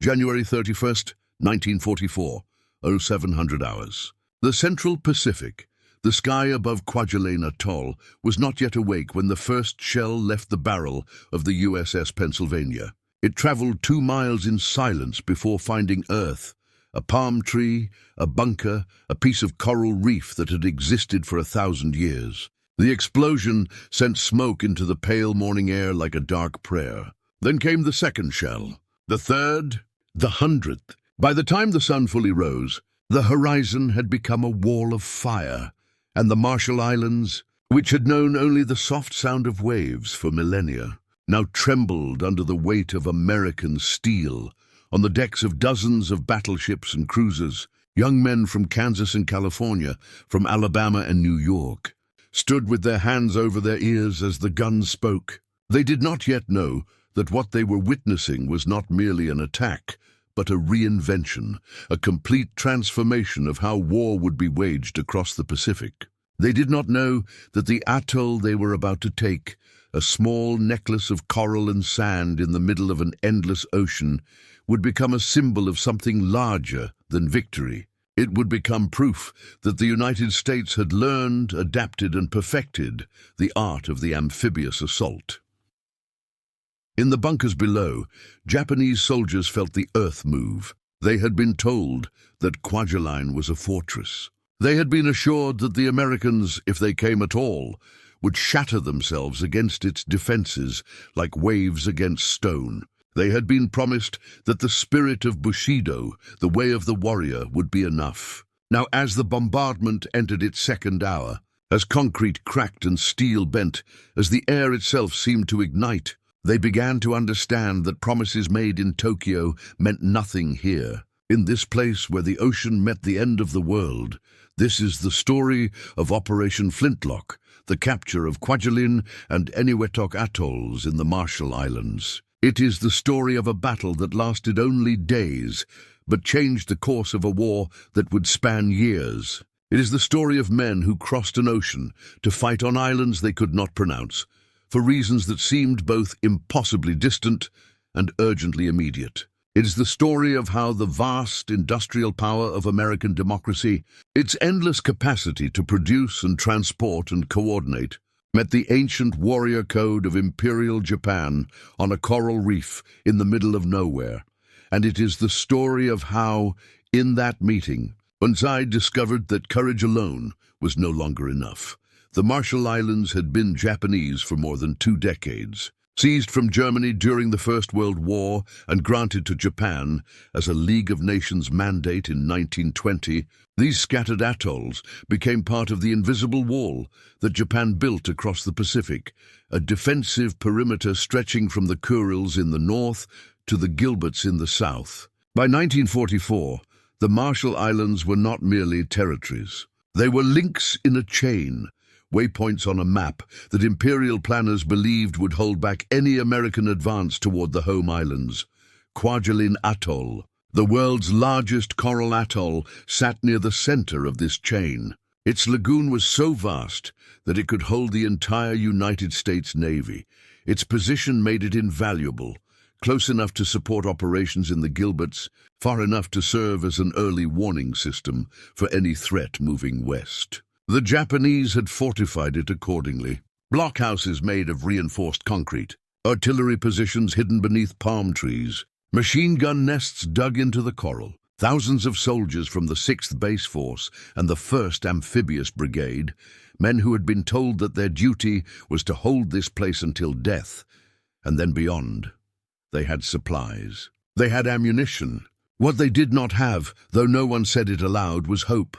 January 31st, 1944, 0700 hours. The Central Pacific, the sky above Kwajalein Atoll, was not yet awake when the first shell left the barrel of the USS Pennsylvania. It traveled 2 miles in silence before finding Earth, a palm tree, a bunker, a piece of coral reef that had existed for 1,000 years. The explosion sent smoke into the pale morning air like a dark prayer. Then came the second shell, the third, the 100th. By the time the sun fully rose, the horizon had become a wall of fire, and the Marshall Islands, which had known only the soft sound of waves for millennia, now trembled under the weight of American steel. On the decks of dozens of battleships and cruisers, young men from Kansas and California, from Alabama and New York, stood with their hands over their ears as the guns spoke. They did not yet know that what they were witnessing was not merely an attack, but a reinvention, a complete transformation of how war would be waged across the Pacific. They did not know that the atoll they were about to take, a small necklace of coral and sand in the middle of an endless ocean, would become a symbol of something larger than victory. It would become proof that the United States had learned, adapted, and perfected the art of the amphibious assault. In the bunkers below, Japanese soldiers felt the earth move. They had been told that Kwajalein was a fortress. They had been assured that the Americans, if they came at all, would shatter themselves against its defenses like waves against stone. They had been promised that the spirit of Bushido, the way of the warrior, would be enough. Now, as the bombardment entered its second hour, as concrete cracked and steel bent, as the air itself seemed to ignite, they began to understand that promises made in Tokyo meant nothing here. In this place where the ocean met the end of the world, this is the story of Operation Flintlock, the capture of Kwajalein and Eniwetok atolls in the Marshall Islands. It is the story of a battle that lasted only days, but changed the course of a war that would span years. It is the story of men who crossed an ocean to fight on islands they could not pronounce, for reasons that seemed both impossibly distant and urgently immediate. It is the story of how the vast industrial power of American democracy, its endless capacity to produce and transport and coordinate, met the ancient warrior code of Imperial Japan on a coral reef in the middle of nowhere. And it is the story of how, in that meeting, Banzai discovered that courage alone was no longer enough. The Marshall Islands had been Japanese for more than 2 decades. Seized from Germany during the First World War and granted to Japan as a League of Nations mandate in 1920, these scattered atolls became part of the invisible wall that Japan built across the Pacific, a defensive perimeter stretching from the Kurils in the north to the Gilberts in the south. By 1944, the Marshall Islands were not merely territories. They were links in a chain, waypoints on a map that imperial planners believed would hold back any American advance toward the home islands. Kwajalein Atoll, the world's largest coral atoll, sat near the center of this chain. Its lagoon was so vast that it could hold the entire United States Navy. Its position made it invaluable, close enough to support operations in the Gilberts, far enough to serve as an early warning system for any threat moving west. The Japanese had fortified it accordingly. Blockhouses made of reinforced concrete, artillery positions hidden beneath palm trees, machine gun nests dug into the coral. Thousands of soldiers from the 6th Base Force and the 1st Amphibious Brigade, men who had been told that their duty was to hold this place until death, and then beyond. They had supplies. They had ammunition. What they did not have, though no one said it aloud, was hope.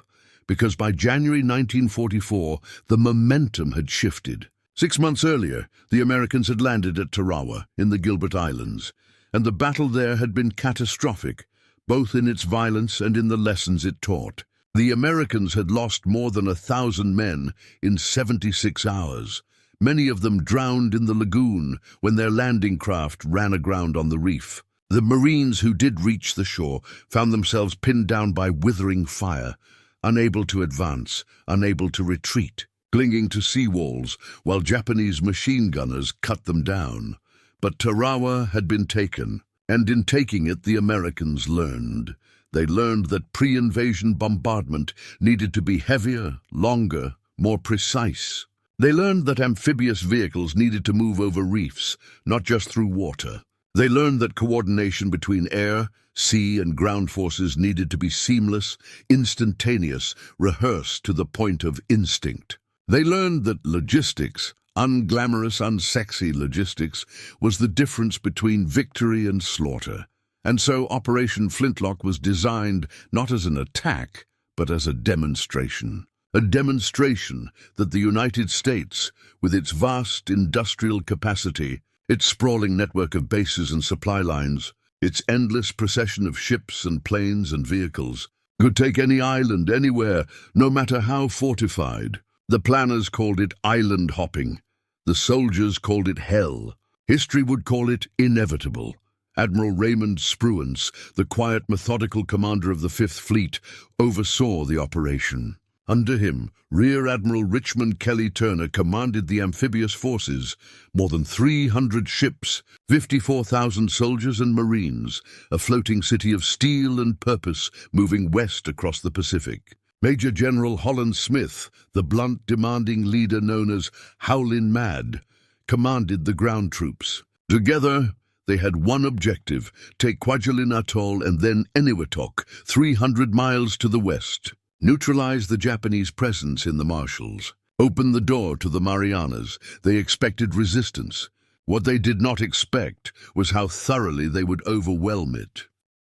Because by January 1944, the momentum had shifted. 6 months earlier, the Americans had landed at Tarawa in the Gilbert Islands, and the battle there had been catastrophic, both in its violence and in the lessons it taught. The Americans had lost more than 1,000 men in 76 hours, many of them drowned in the lagoon when their landing craft ran aground on the reef. The Marines who did reach the shore found themselves pinned down by withering fire, unable to advance, unable to retreat, clinging to seawalls while Japanese machine gunners cut them down. But Tarawa had been taken. And in taking it, the Americans learned. They learned that pre-invasion bombardment needed to be heavier, longer, more precise. They learned that amphibious vehicles needed to move over reefs, not just through water. They learned that coordination between air, sea, and ground forces needed to be seamless, instantaneous, rehearsed to the point of instinct. They learned that logistics, unglamorous, unsexy logistics, was the difference between victory and slaughter. And so Operation Flintlock was designed not as an attack, but as a demonstration. A demonstration that the United States, with its vast industrial capacity, its sprawling network of bases and supply lines, its endless procession of ships and planes and vehicles, could take any island anywhere, no matter how fortified. The planners called it island hopping. The soldiers called it hell. History would call it inevitable. Admiral Raymond Spruance, the quiet, methodical commander of the Fifth Fleet, oversaw the operation. Under him, Rear Admiral Richmond Kelly Turner commanded the amphibious forces, more than 300 ships, 54,000 soldiers and marines, a floating city of steel and purpose moving west across the Pacific. Major General Holland Smith, the blunt, demanding leader known as Howlin' Mad, commanded the ground troops. Together, they had one objective: take Kwajalein Atoll and then Eniwetok, 300 miles to the west. Neutralize the Japanese presence in the Marshalls. Open the door to the Marianas. They expected resistance. What they did not expect was how thoroughly they would overwhelm it.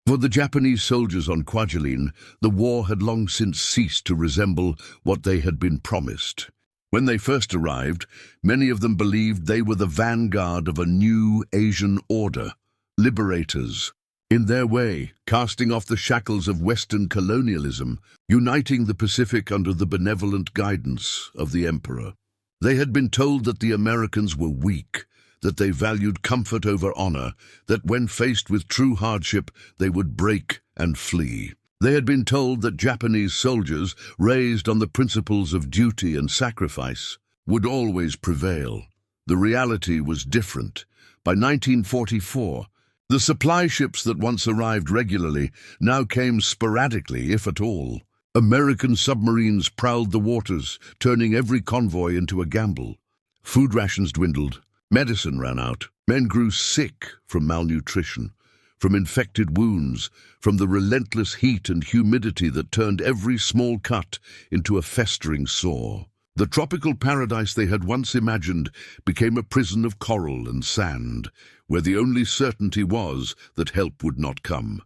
For the Japanese soldiers on Kwajalein, the war had long since ceased to resemble what they had been promised. When they first arrived, many of them believed they were the vanguard of a new Asian order, liberators. In their way, casting off the shackles of Western colonialism, uniting the Pacific under the benevolent guidance of the Emperor. They had been told that the Americans were weak, that they valued comfort over honor, that when faced with true hardship, they would break and flee. They had been told that Japanese soldiers, raised on the principles of duty and sacrifice, would always prevail. The reality was different. By 1944, the supply ships that once arrived regularly now came sporadically, if at all. American submarines prowled the waters, turning every convoy into a gamble. Food rations dwindled. Medicine ran out. Men grew sick from malnutrition, from infected wounds, from the relentless heat and humidity that turned every small cut into a festering sore. The tropical paradise they had once imagined became a prison of coral and sand, where the only certainty was that help would not come.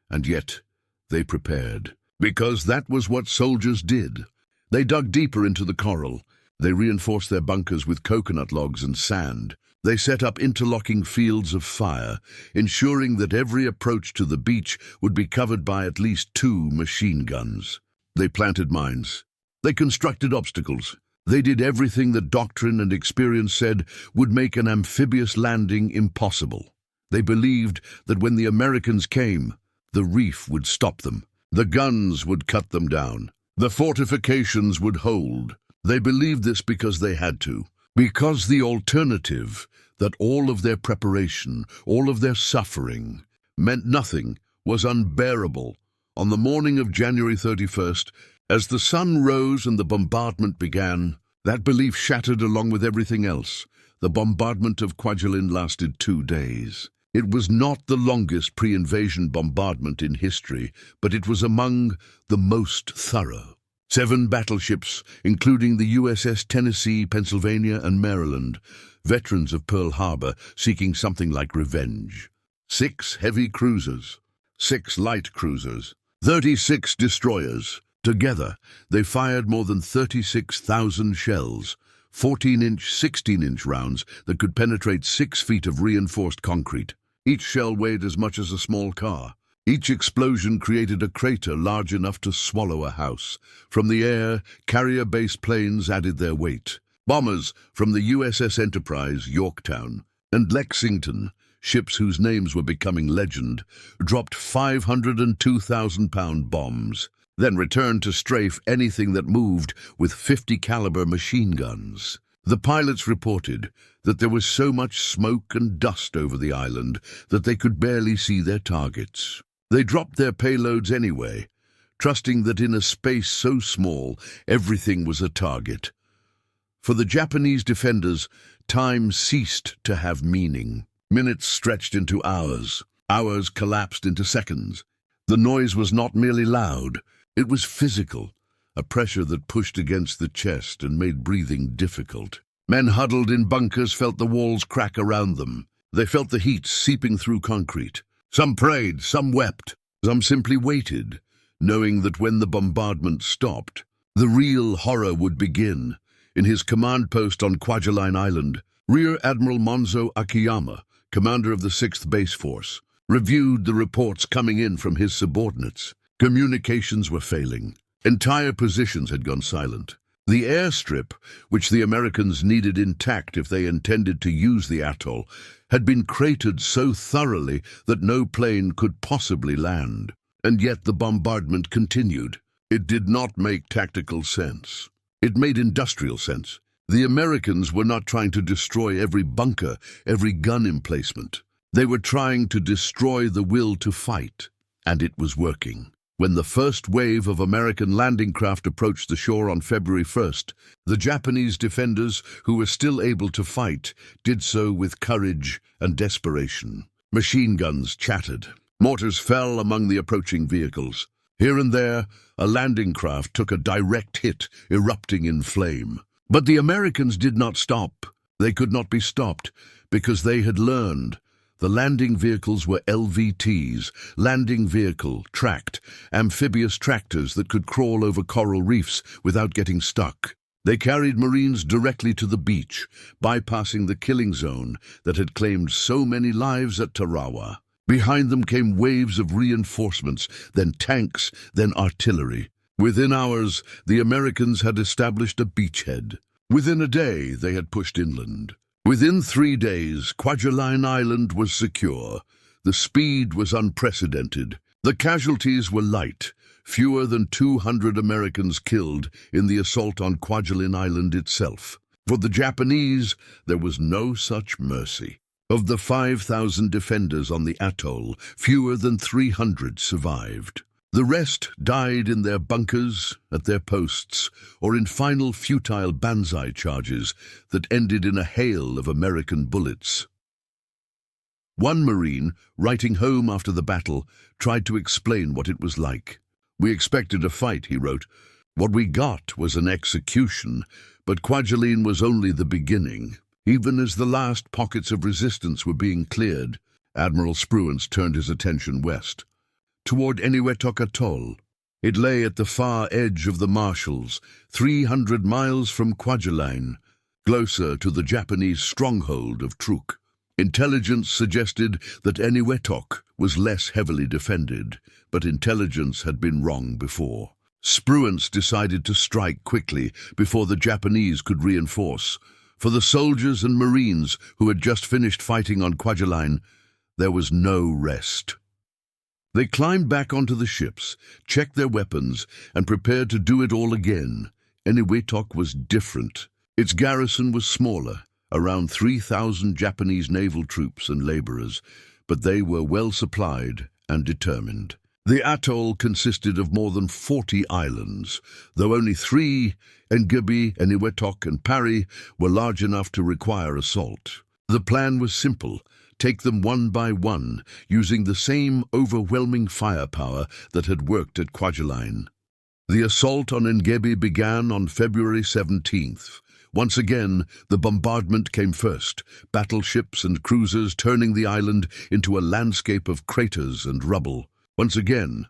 And yet they prepared, because that was what soldiers did. They dug deeper into the coral. They reinforced their bunkers with coconut logs and sand. They set up interlocking fields of fire, ensuring that every approach to the beach would be covered by at least 2 machine guns. They planted mines. They constructed obstacles. They did everything that doctrine and experience said would make an amphibious landing impossible. They believed that when the Americans came, the reef would stop them. The guns would cut them down. The fortifications would hold. They believed this because they had to. Because the alternative, that all of their preparation, all of their suffering, meant nothing, was unbearable. On the morning of January 31st, as the sun rose and the bombardment began, that belief shattered along with everything else. The bombardment of Kwajalein lasted 2 days. It was not the longest pre-invasion bombardment in history, but it was among the most thorough. 7 battleships, including the USS Tennessee, Pennsylvania, and Maryland, veterans of Pearl Harbor seeking something like revenge. 6 heavy cruisers, 6 light cruisers, 36 destroyers. Together, they fired more than 36,000 shells, 14-inch, 16-inch rounds that could penetrate 6 feet of reinforced concrete. Each shell weighed as much as a small car. Each explosion created a crater large enough to swallow a house. From the air, carrier-based planes added their weight. Bombers from the USS Enterprise, Yorktown, and Lexington, ships whose names were becoming legend, dropped 502,000-pound bombs, then returned to strafe anything that moved with 50-caliber machine guns. The pilots reported that there was so much smoke and dust over the island that they could barely see their targets. They dropped their payloads anyway, trusting that in a space so small, everything was a target. For the Japanese defenders, time ceased to have meaning. Minutes stretched into hours. Hours collapsed into seconds. The noise was not merely loud, it was physical, a pressure that pushed against the chest and made breathing difficult. Men huddled in bunkers felt the walls crack around them. They felt the heat seeping through concrete. Some prayed, some wept, some simply waited, knowing that when the bombardment stopped, the real horror would begin. In his command post on Kwajalein Island, Rear Admiral Monzo Akiyama, commander of the 6th Base Force, reviewed the reports coming in from his subordinates. Communications were failing. Entire positions had gone silent. The airstrip, which the Americans needed intact if they intended to use the atoll, had been cratered so thoroughly that no plane could possibly land. And yet the bombardment continued. It did not make tactical sense. It made industrial sense. The Americans were not trying to destroy every bunker, every gun emplacement. They were trying to destroy the will to fight, and it was working. When the first wave of American landing craft approached the shore on February 1st, the Japanese defenders, who were still able to fight, did so with courage and desperation. Machine guns chattered. Mortars fell among the approaching vehicles. Here and there, a landing craft took a direct hit, erupting in flame. But the Americans did not stop. They could not be stopped, because they had learned. The landing vehicles were LVTs, landing vehicle, tracked, amphibious tractors that could crawl over coral reefs without getting stuck. They carried Marines directly to the beach, bypassing the killing zone that had claimed so many lives at Tarawa. Behind them came waves of reinforcements, then tanks, then artillery. Within hours, the Americans had established a beachhead. Within a day, they had pushed inland. Within 3 days, Kwajalein Island was secure. The speed was unprecedented. The casualties were light, fewer than 200 Americans killed in the assault on Kwajalein Island itself. For the Japanese, there was no such mercy. Of the 5,000 defenders on the atoll, fewer than 300 survived. The rest died in their bunkers, at their posts, or in final futile banzai charges that ended in a hail of American bullets. One Marine, writing home after the battle, tried to explain what it was like. "We expected a fight," he wrote. "What we got was an execution, but Kwajalein was only the beginning." Even as the last pockets of resistance were being cleared, Admiral Spruance turned his attention west, toward Eniwetok Atoll. It lay at the far edge of the Marshalls, 300 miles from Kwajalein, closer to the Japanese stronghold of Truk. Intelligence suggested that Eniwetok was less heavily defended, but intelligence had been wrong before. Spruance decided to strike quickly before the Japanese could reinforce. For the soldiers and Marines who had just finished fighting on Kwajalein, there was no rest. They climbed back onto the ships, checked their weapons, and prepared to do it all again. Eniwetok was different. Its garrison was smaller, around 3,000 Japanese naval troops and laborers, but they were well supplied and determined. The atoll consisted of more than 40 islands, though only 3, Engebe, Eniwetok, and Parry, were large enough to require assault. The plan was simple. Take them one by one, using the same overwhelming firepower that had worked at Kwajalein. The assault on Engebe began on February 17th. Once again, the bombardment came first, battleships and cruisers turning the island into a landscape of craters and rubble. Once again,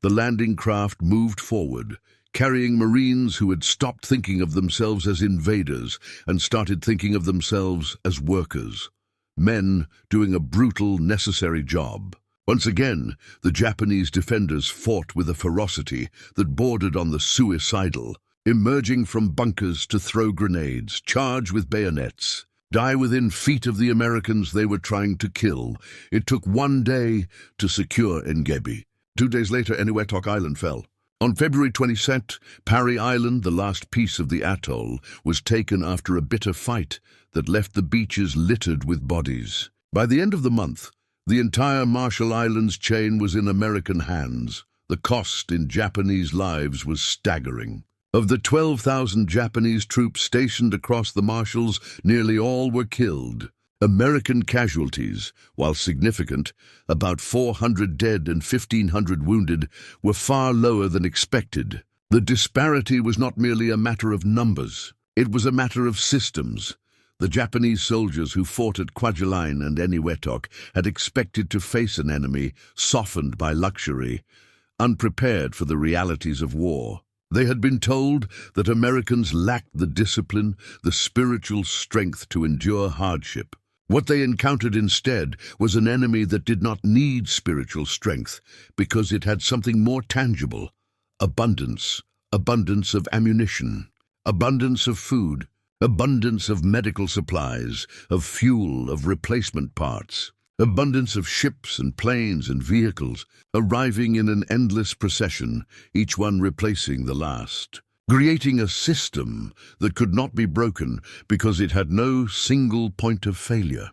the landing craft moved forward, carrying Marines who had stopped thinking of themselves as invaders and started thinking of themselves as workers. Men doing a brutal, necessary job. Once again, the Japanese defenders fought with a ferocity that bordered on the suicidal, emerging from bunkers to throw grenades, charge with bayonets, die within feet of the Americans they were trying to kill. It took 1 day to secure Engebe. 2 days later, Eniwetok Island fell. On February 22nd, Parry Island, the last piece of the atoll, was taken after a bitter fight that left the beaches littered with bodies. By the end of the month, the entire Marshall Islands chain was in American hands. The cost in Japanese lives was staggering. Of the 12,000 Japanese troops stationed across the Marshalls, nearly all were killed. American casualties, while significant, about 400 dead and 1,500 wounded, were far lower than expected. The disparity was not merely a matter of numbers. It was a matter of systems. The Japanese soldiers who fought at Kwajalein and Eniwetok had expected to face an enemy softened by luxury, unprepared for the realities of war. They had been told that Americans lacked the discipline, the spiritual strength to endure hardship. What they encountered instead was an enemy that did not need spiritual strength because it had something more tangible: abundance, abundance of ammunition, abundance of food, abundance of medical supplies, of fuel, of replacement parts, abundance of ships and planes and vehicles, arriving in an endless procession, each one replacing the last, creating a system that could not be broken because it had no single point of failure.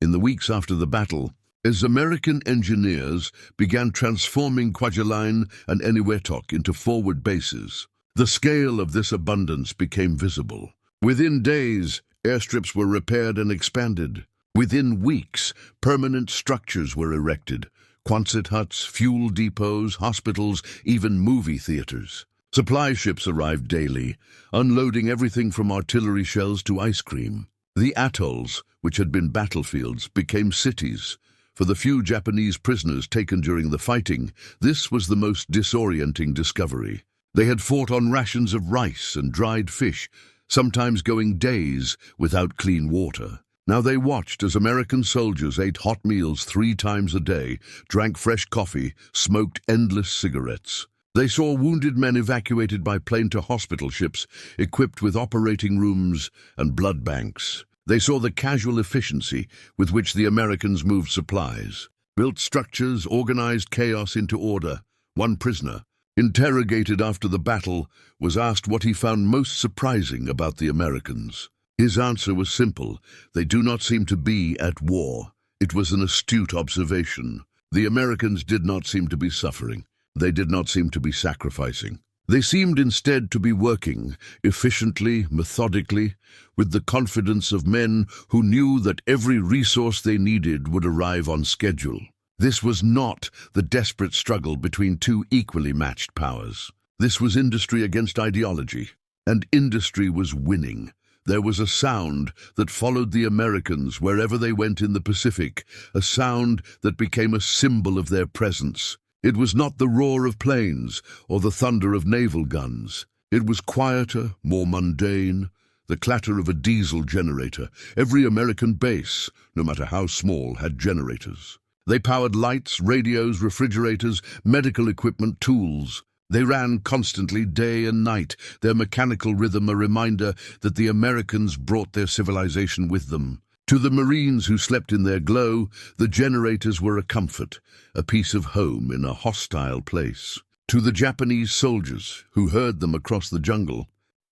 In the weeks after the battle, as American engineers began transforming Kwajalein and Eniwetok into forward bases, the scale of this abundance became visible. Within days, airstrips were repaired and expanded. Within weeks, permanent structures were erected: Quonset huts, fuel depots, hospitals, even movie theaters. Supply ships arrived daily, unloading everything from artillery shells to ice cream. The atolls, which had been battlefields, became cities. For the few Japanese prisoners taken during the fighting, this was the most disorienting discovery. They had fought on rations of rice and dried fish, sometimes going days without clean water. Now they watched as American soldiers ate hot meals 3 times a day, drank fresh coffee, smoked endless cigarettes. They saw wounded men evacuated by plane to hospital ships, equipped with operating rooms and blood banks. They saw the casual efficiency with which the Americans moved supplies, built structures, organized chaos into order. One prisoner, interrogated after the battle, was asked what he found most surprising about the Americans. His answer was simple: they do not seem to be at war. It was an astute observation. The Americans did not seem to be suffering. They did not seem to be sacrificing. They seemed instead to be working, efficiently, methodically, with the confidence of men who knew that every resource they needed would arrive on schedule. This was not the desperate struggle between two equally matched powers. This was industry against ideology, and industry was winning. There was a sound that followed the Americans wherever they went in the Pacific, a sound that became a symbol of their presence. It was not the roar of planes or the thunder of naval guns. It was quieter, more mundane, the clatter of a diesel generator. Every American base, no matter how small, had generators. They powered lights, radios, refrigerators, medical equipment, tools. They ran constantly, day and night, their mechanical rhythm a reminder that the Americans brought their civilization with them. To the Marines who slept in their glow, the generators were a comfort, a piece of home in a hostile place. To the Japanese soldiers who heard them across the jungle,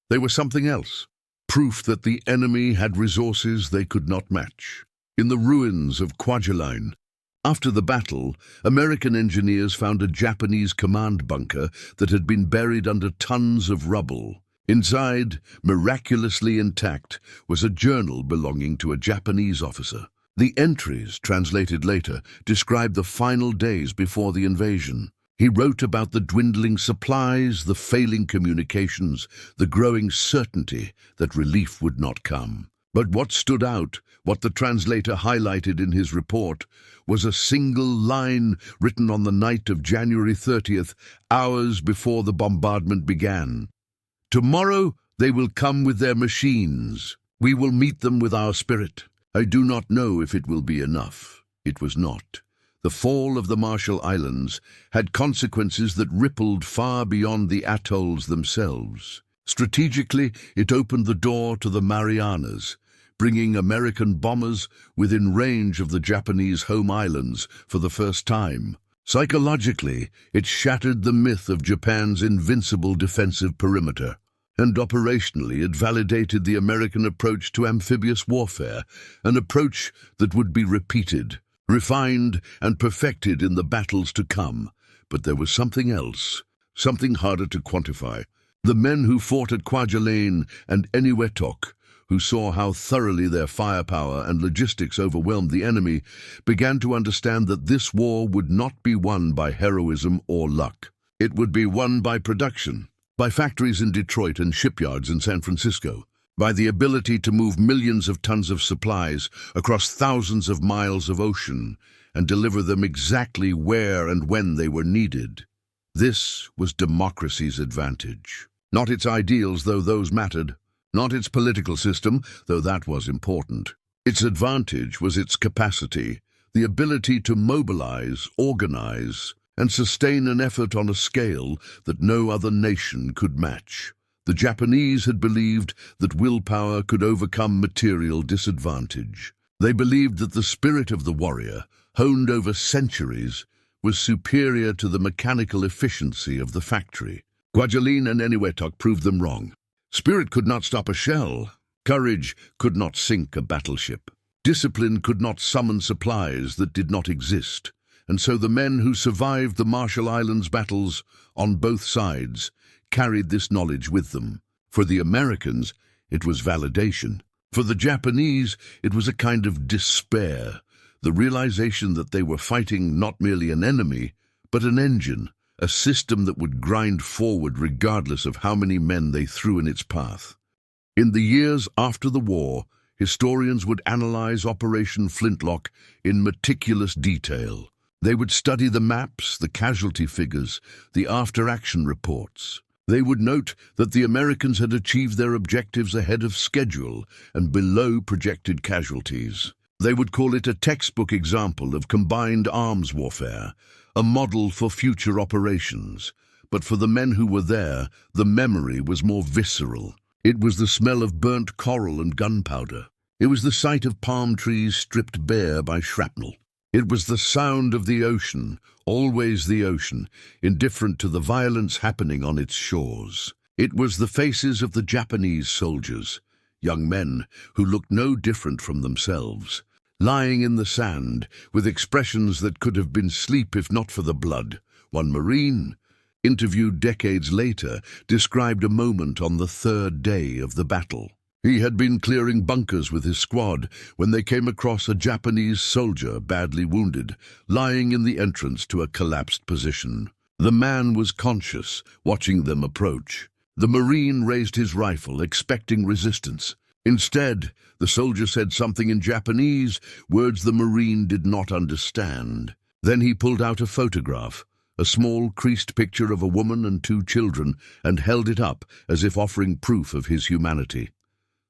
they were something else, proof that the enemy had resources they could not match. In the ruins of Kwajalein, after the battle, American engineers found a Japanese command bunker that had been buried under tons of rubble. Inside, miraculously intact, was a journal belonging to a Japanese officer. The entries, translated later, described the final days before the invasion. He wrote about the dwindling supplies, the failing communications, the growing certainty that relief would not come. But what stood out, what the translator highlighted in his report, was a single line written on the night of January 30th, hours before the bombardment began. "Tomorrow they will come with their machines. We will meet them with our spirit. I do not know if it will be enough." It was not. The fall of the Marshall Islands had consequences that rippled far beyond the atolls themselves. Strategically, it opened the door to the Marianas, bringing American bombers within range of the Japanese home islands for the first time. Psychologically, it shattered the myth of Japan's invincible defensive perimeter. And operationally, it validated the American approach to amphibious warfare, an approach that would be repeated, refined, and perfected in the battles to come. But there was something else, something harder to quantify. The men who fought at Kwajalein and Eniwetok, who saw how thoroughly their firepower and logistics overwhelmed the enemy, began to understand that this war would not be won by heroism or luck. It would be won by production, by factories in Detroit and shipyards in San Francisco, by the ability to move millions of tons of supplies across thousands of miles of ocean and deliver them exactly where and when they were needed. This was democracy's advantage. Not its ideals, though those mattered. Not its political system, though that was important. Its advantage was its capacity, the ability to mobilize, organize, and sustain an effort on a scale that no other nation could match. The Japanese had believed that willpower could overcome material disadvantage. They believed that the spirit of the warrior, honed over centuries, was superior to the mechanical efficiency of the factory. Kwajalein and Eniwetok proved them wrong. Spirit could not stop a shell. Courage could not sink a battleship. Discipline could not summon supplies that did not exist. And so the men who survived the Marshall Islands battles on both sides carried this knowledge with them. For the Americans, it was validation. For the Japanese, it was a kind of despair, the realization that they were fighting not merely an enemy, but an engine, a system that would grind forward regardless of how many men they threw in its path. In the years after the war, historians would analyze Operation Flintlock in meticulous detail. They would study the maps, the casualty figures, the after-action reports. They would note that the Americans had achieved their objectives ahead of schedule and below projected casualties. They would call it a textbook example of combined arms warfare, a model for future operations. But for the men who were there, the memory was more visceral. It was the smell of burnt coral and gunpowder. It was the sight of palm trees stripped bare by shrapnel. It was the sound of the ocean, always the ocean, indifferent to the violence happening on its shores. It was the faces of the Japanese soldiers, young men who looked no different from themselves, lying in the sand with expressions that could have been sleep if not for the blood. One Marine, interviewed decades later, described a moment on the third day of the battle. He had been clearing bunkers with his squad when they came across a Japanese soldier badly wounded, lying in the entrance to a collapsed position. The man was conscious, watching them approach. The Marine raised his rifle, expecting resistance. Instead, the soldier said something in Japanese, words the Marine did not understand. Then he pulled out a photograph, a small creased picture of a woman and two children, and held it up as if offering proof of his humanity.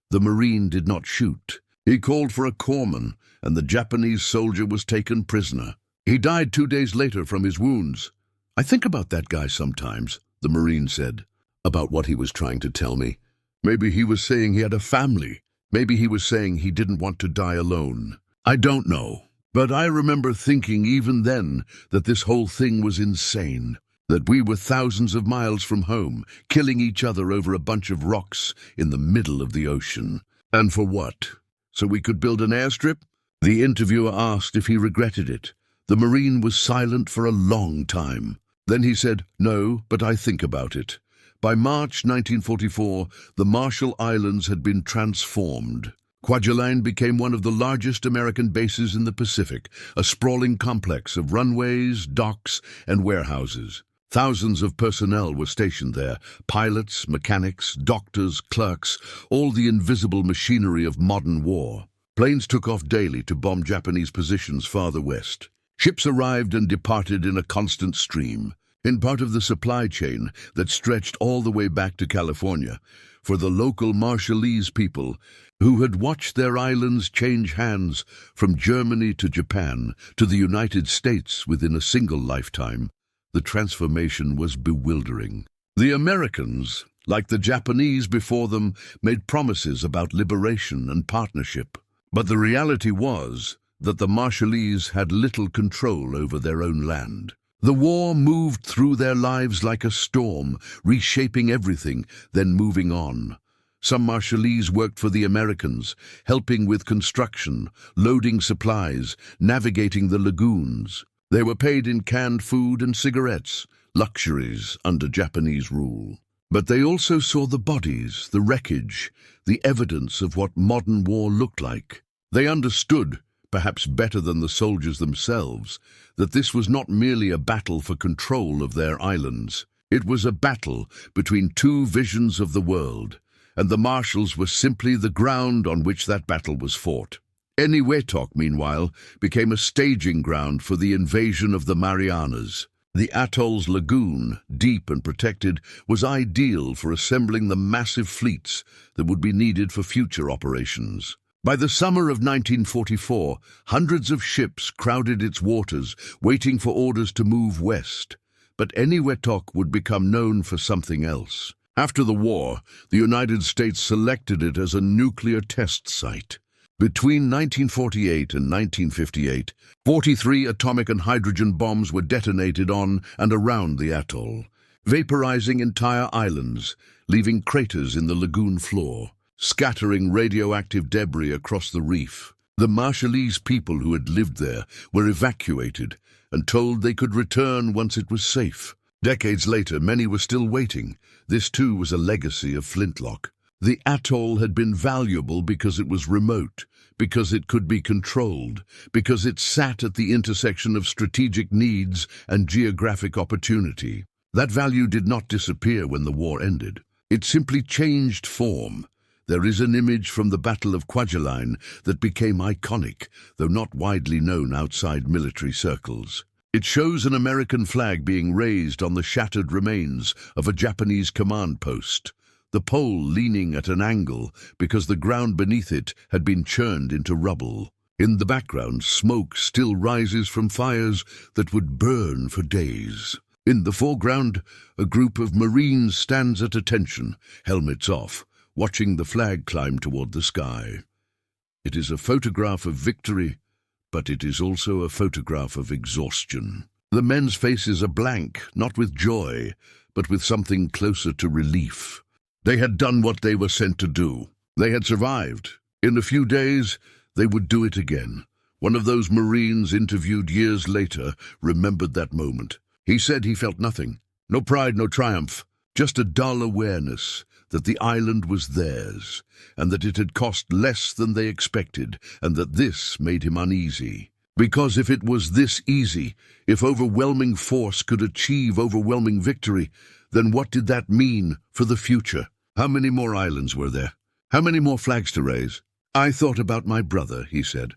The Marine did not shoot. He called for a corpsman, and the Japanese soldier was taken prisoner. He died 2 days later from his wounds. "I think about that guy sometimes," the Marine said, "about what he was trying to tell me. Maybe he was saying he had a family. Maybe he was saying he didn't want to die alone. I don't know. But I remember thinking even then that this whole thing was insane. That we were thousands of miles from home, killing each other over a bunch of rocks in the middle of the ocean. And for what? So we could build an airstrip?" The interviewer asked if he regretted it. The Marine was silent for a long time. Then he said, "No, but I think about it." By March 1944, the Marshall Islands had been transformed. Kwajalein became one of the largest American bases in the Pacific, a sprawling complex of runways, docks, and warehouses. Thousands of personnel were stationed there, pilots, mechanics, doctors, clerks, all the invisible machinery of modern war. Planes took off daily to bomb Japanese positions farther west. Ships arrived and departed in a constant stream, in part of the supply chain that stretched all the way back to California, for the local Marshallese people who had watched their islands change hands from Germany to Japan to the United States within a single lifetime. The transformation was bewildering. The Americans, like the Japanese before them, made promises about liberation and partnership. But the reality was that the Marshallese had little control over their own land. The war moved through their lives like a storm, reshaping everything, then moving on. Some Marshallese worked for the Americans, helping with construction, loading supplies, navigating the lagoons. They were paid in canned food and cigarettes, luxuries under Japanese rule. But they also saw the bodies, the wreckage, the evidence of what modern war looked like. They understood, perhaps better than the soldiers themselves, that this was not merely a battle for control of their islands. It was a battle between two visions of the world, and the marshals were simply the ground on which that battle was fought. Eniwetok, meanwhile, became a staging ground for the invasion of the Marianas. The atoll's lagoon, deep and protected, was ideal for assembling the massive fleets that would be needed for future operations. By the summer of 1944, hundreds of ships crowded its waters, waiting for orders to move west. But Eniwetok would become known for something else. After the war, the United States selected it as a nuclear test site. Between 1948 and 1958, 43 atomic and hydrogen bombs were detonated on and around the atoll, vaporizing entire islands, leaving craters in the lagoon floor, scattering radioactive debris across the reef. The Marshallese people who had lived there were evacuated and told they could return once it was safe. Decades later, many were still waiting. This too was a legacy of Flintlock. The atoll had been valuable because it was remote, because it could be controlled, because it sat at the intersection of strategic needs and geographic opportunity. That value did not disappear when the war ended. It simply changed form. There is an image from the Battle of Kwajalein that became iconic, though not widely known outside military circles. It shows an American flag being raised on the shattered remains of a Japanese command post, the pole leaning at an angle because the ground beneath it had been churned into rubble. In the background, smoke still rises from fires that would burn for days. In the foreground, a group of Marines stands at attention, helmets off, watching the flag climb toward the sky. It is a photograph of victory, but it is also a photograph of exhaustion. The men's faces are blank, not with joy, but with something closer to relief. They had done what they were sent to do. They had survived. In a few days, they would do it again. One of those Marines interviewed years later remembered that moment. He said he felt nothing. No pride, no triumph. Just a dull awareness that the island was theirs, and that it had cost less than they expected, and that this made him uneasy. Because if it was this easy, if overwhelming force could achieve overwhelming victory, then what did that mean for the future? How many more islands were there? How many more flags to raise? I thought about my brother, he said.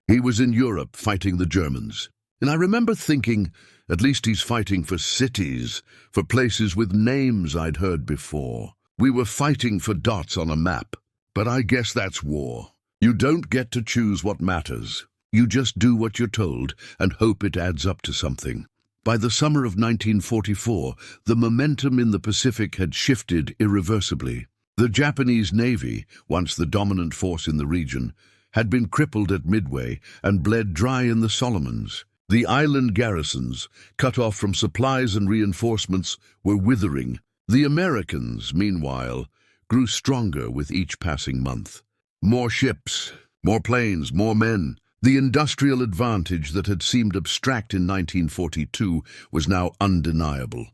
He was in Europe fighting the Germans. And I remember thinking, at least he's fighting for cities, for places with names I'd heard before. We were fighting for dots on a map. But I guess that's war. You don't get to choose what matters. You just do what you're told and hope it adds up to something. By the summer of 1944, the momentum in the Pacific had shifted irreversibly. The Japanese Navy, once the dominant force in the region, had been crippled at Midway and bled dry in the Solomons. The island garrisons, cut off from supplies and reinforcements, were withering. The Americans, meanwhile, grew stronger with each passing month. More ships, more planes, more men. The industrial advantage that had seemed abstract in 1942 was now undeniable.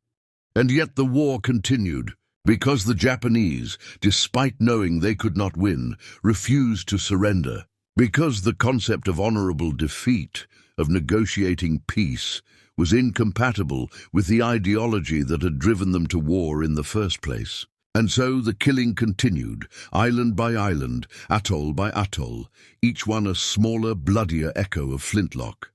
And yet the war continued, because the Japanese, despite knowing they could not win, refused to surrender. Because the concept of honorable defeat, of negotiating peace, was incompatible with the ideology that had driven them to war in the first place. And so the killing continued, island by island, atoll by atoll, each one a smaller, bloodier echo of Flintlock.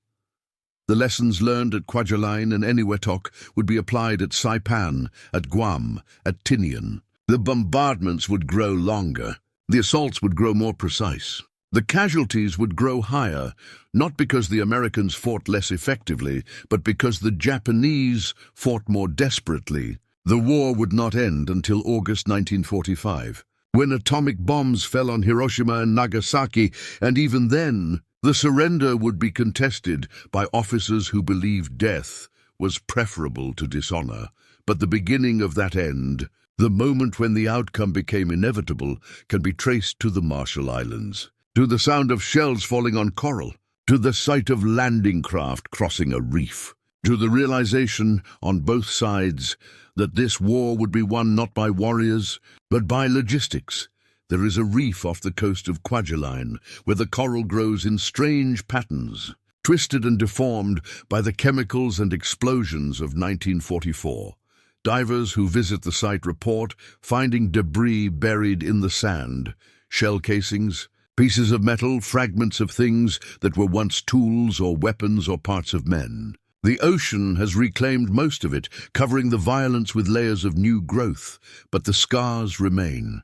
The lessons learned at Kwajalein and Eniwetok would be applied at Saipan, at Guam, at Tinian. The bombardments would grow longer. The assaults would grow more precise. The casualties would grow higher, not because the Americans fought less effectively, but because the Japanese fought more desperately. The war would not end until August 1945, when atomic bombs fell on Hiroshima and Nagasaki, and even then, the surrender would be contested by officers who believed death was preferable to dishonor, but the beginning of that end, the moment when the outcome became inevitable, can be traced to the Marshall Islands, to the sound of shells falling on coral, to the sight of landing craft crossing a reef, to the realization on both sides that this war would be won not by warriors, but by logistics. There is a reef off the coast of Kwajalein where the coral grows in strange patterns, twisted and deformed by the chemicals and explosions of 1944. Divers who visit the site report finding debris buried in the sand, shell casings, pieces of metal, fragments of things that were once tools or weapons or parts of men. The ocean has reclaimed most of it, covering the violence with layers of new growth, but the scars remain.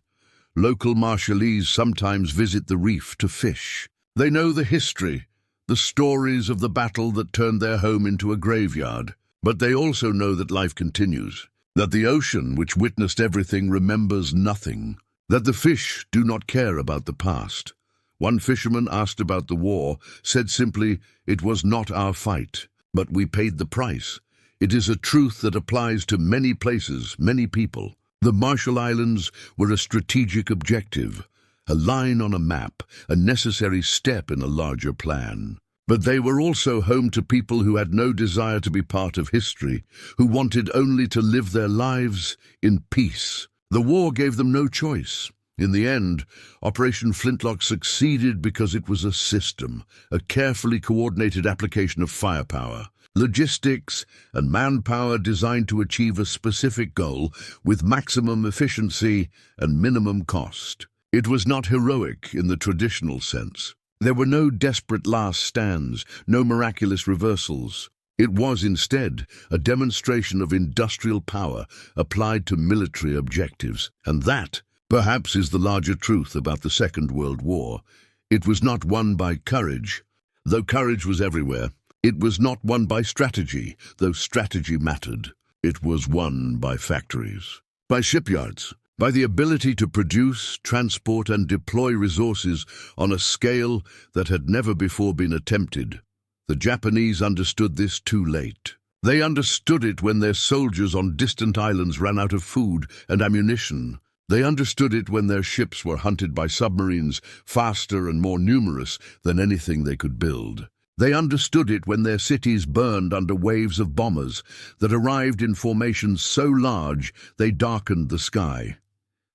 Local Marshallese sometimes visit the reef to fish. They know the history, the stories of the battle that turned their home into a graveyard. But they also know that life continues, that the ocean, which witnessed everything, remembers nothing, that the fish do not care about the past. One fisherman asked about the war, said simply, "It was not our fight, but we paid the price." It is a truth that applies to many places, many people. The Marshall Islands were a strategic objective, a line on a map, a necessary step in a larger plan. But they were also home to people who had no desire to be part of history, who wanted only to live their lives in peace. The war gave them no choice. In the end, Operation Flintlock succeeded because it was a system, a carefully coordinated application of firepower, logistics, and manpower designed to achieve a specific goal with maximum efficiency and minimum cost. It was not heroic in the traditional sense. There were no desperate last stands, no miraculous reversals. It was instead a demonstration of industrial power applied to military objectives. And that, perhaps, is the larger truth about the Second World War. It was not won by courage, though courage was everywhere. It was not won by strategy, though strategy mattered. It was won by factories, by shipyards, by the ability to produce, transport, and deploy resources on a scale that had never before been attempted. The Japanese understood this too late. They understood it when their soldiers on distant islands ran out of food and ammunition. They understood it when their ships were hunted by submarines faster and more numerous than anything they could build. They understood it when their cities burned under waves of bombers that arrived in formations so large they darkened the sky.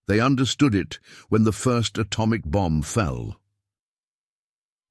They understood it when the first atomic bomb fell.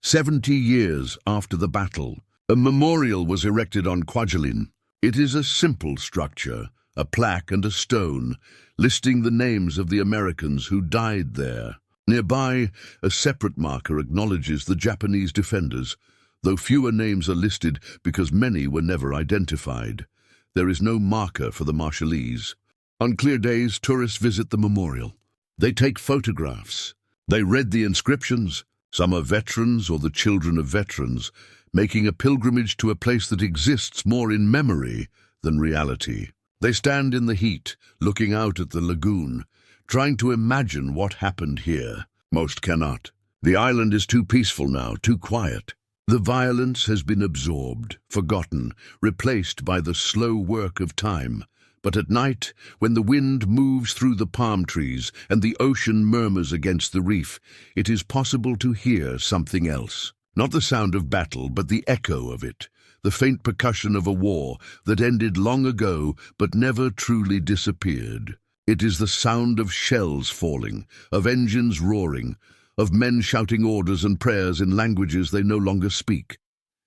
70 years after the battle, a memorial was erected on Kwajalein. It is a simple structure, a plaque and a stone, listing the names of the Americans who died there. Nearby, a separate marker acknowledges the Japanese defenders, though fewer names are listed because many were never identified. There is no marker for the Marshallese. On clear days, tourists visit the memorial. They take photographs. They read the inscriptions. Some are veterans or the children of veterans, making a pilgrimage to a place that exists more in memory than reality. They stand in the heat, looking out at the lagoon, trying to imagine what happened here. Most cannot. The island is too peaceful now, too quiet. The violence has been absorbed, forgotten, replaced by the slow work of time. But at night, when the wind moves through the palm trees and the ocean murmurs against the reef, it is possible to hear something else. Not the sound of battle, but the echo of it, the faint percussion of a war that ended long ago but never truly disappeared. It is the sound of shells falling, of engines roaring, of men shouting orders and prayers in languages they no longer speak.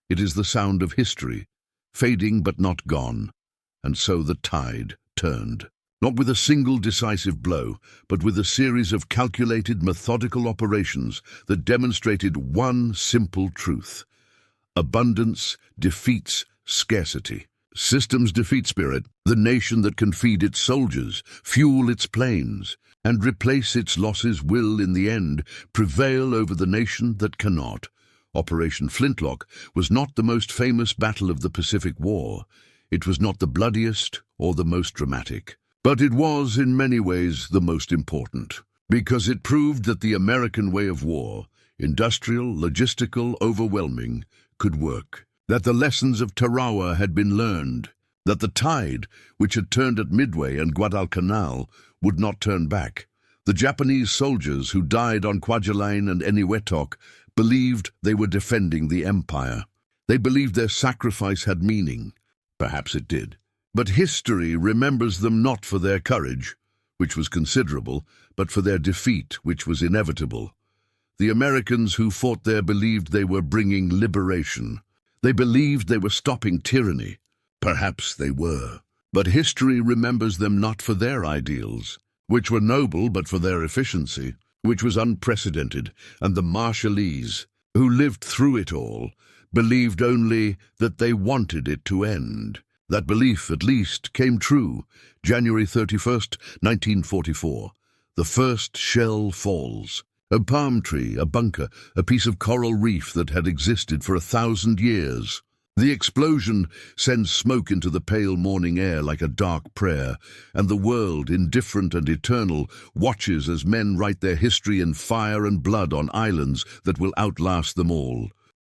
It is the sound of history, fading but not gone. And so the tide turned, not with a single decisive blow, but with a series of calculated, methodical operations that demonstrated one simple truth. Abundance defeats scarcity. Systems defeat spirit, the nation that can feed its soldiers, fuel its planes, and replace its losses will, in the end, prevail over the nation that cannot. Operation Flintlock was not the most famous battle of the Pacific War. It was not the bloodiest or the most dramatic. But it was, in many ways, the most important, because it proved that the American way of war, industrial, logistical, overwhelming, could work. That the lessons of Tarawa had been learned, that the tide, which had turned at Midway and Guadalcanal, would not turn back. The Japanese soldiers who died on Kwajalein and Eniwetok believed they were defending the empire. They believed their sacrifice had meaning. Perhaps it did. But history remembers them not for their courage, which was considerable, but for their defeat, which was inevitable. The Americans who fought there believed they were bringing liberation. They believed they were stopping tyranny. Perhaps they were. But history remembers them not for their ideals, which were noble but for their efficiency, which was unprecedented, and the Marshallese, who lived through it all, believed only that they wanted it to end. That belief, at least, came true. January 31st, 1944. The first shell falls. A palm tree, a bunker, a piece of coral reef that had existed for 1,000 years. The explosion sends smoke into the pale morning air like a dark prayer, and the world, indifferent and eternal, watches as men write their history in fire and blood on islands that will outlast them all.